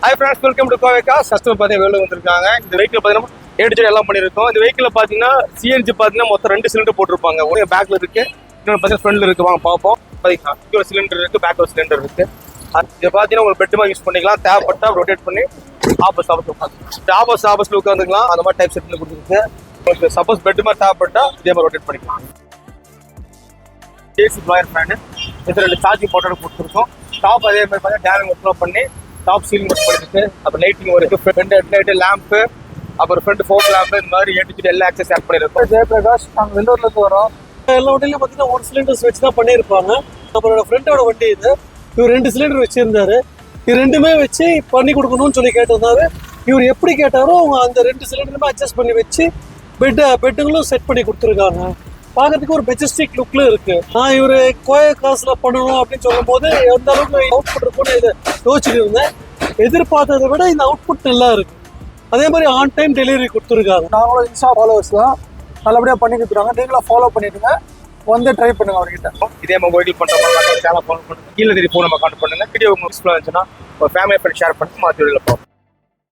Hi friends, welcome to Kovekka. Customer பார்த்தீங்கன்னா வெளில வந்திருக்காங்க. இந்த வெஹிக்கிள் பார்த்தீங்கன்னா ஏடிஜி எல்லாம் பண்ணியிருக்கோம். இந்த வெஹிக்கிள் பார்த்தீங்கன்னா சிஎன்ஜி பார்த்தீங்கன்னா மொத்தம் 2 சிலிண்டர் போட்டிருப்பாங்க. ஒரு பேக்ல இருக்கு, இன்னொன்று பார்த்தீங்கன்னா ஃப்ரண்ட்ல இருக்கு. வாங்க பார்ப்போம். பார்த்தீங்கன்னா இங்கே ஒரு சிலிண்டர் இருக்கு, பேக் ஒரு சிலிண்டர் இருக்கு. இதை பார்த்தீங்கன்னா ஒரு பெட்மா யூஸ் பண்ணிக்கலாம். தேவைப்பட்டா ரொட்டேட் பண்ணி ஆப்போசிட்ல உட்காந்துக்கலாம். அந்த மாதிரி டைப் செட் பண்ணி கொடுத்துருக்கு. உங்களுக்கு சப்போஸ் பெட் மாதிரி தேவைப்பட்டா இதே மாதிரி ரொட்டேட் பண்ணிக்கலாம். ஏசி ப்ளாயர் ஃபேனு, இது 2 சார்ஜிங் போட்டோட கொடுத்துருக்கோம். டாப் அதே மாதிரி பார்த்தீங்கன்னா டேமிங் ஒர்க் பண்ணி டாப் சீலிங் ஒர்க் பண்ணிருக்கு. அப்புறம் லைட்டிங் இருக்கு, ஃப்ரண்ட் ஹெட்லைட், லேம்பு, அப்புறம் ஃப்ரண்ட் ஃபோக் லேம்பு, இந்த மாதிரி ஏடிஜி எல்லா ஆக்சஸ் ஆட் பண்ணிருக்கோம். ஜெயபிரகாஷ், நாங்கள் வெள்ளூர்ல இருந்து வரோம். எல்லா வண்டியிலும் பார்த்தீங்கன்னா 1 சிலிண்டர்ஸ் வச்சு தான் பண்ணியிருப்பாங்க. நம்மளோட ஃப்ரெண்டோட வண்டி இது. இவர் 2 சிலிண்டர் வச்சிருந்தாரு. இது 2மே வச்சு பண்ணி கொடுக்கணும்னு சொல்லி கேட்டிருந்தாரு. இவர் எப்படி கேட்டாரோ அவங்க அந்த 2 சிலிண்டருமே அட்ஜஸ்ட் பண்ணி வச்சு பெட்டுங்களும் செட் பண்ணி கொடுத்துருக்காங்க. பார்க்கறதுக்கு ஒரு மெஜஸ்டிக் லுக்ல இருக்கு. நான் இவரு கோயக்காஸ்ல பண்ணணும் அப்படின்னு சொல்லும் போது எந்த அளவுக்கு அவுட்புட் இருக்கும்னு இதை யோசிச்சுட்டு இருந்தேன். எதிர்பார்த்ததை விட இந்த அவுட்புட் நல்லா இருக்கு. அதே மாதிரி ஆன் டைம் டெலிவரி கொடுத்துருக்காங்க. நாங்களும் இன்ஸ்டா ஃபாலோவர்ஸ் தான், நல்லபடியா பண்ணி கொடுத்துருக்காங்க. நீங்களும் ஃபாலோ பண்ணிடுங்க, வந்து ட்ரை பண்ணுங்க அவர்கிட்ட. இதே மாதிரி வெஹிக்கிள் பண்ற மாதிரி சேனல் ஃபாலோ பண்ணுங்க. கீழே தெரிய போன் நம்ம கான்டாக்ட் பண்ணுங்க. வீடியோ உங்களுக்கு யூஸ்ஃபுல்லா இருந்துச்சுன்னா ஒரு ஃபேமிலி ஃப்ரெண்ட் ஷேர் பண்ணி மாற்றி போகும்.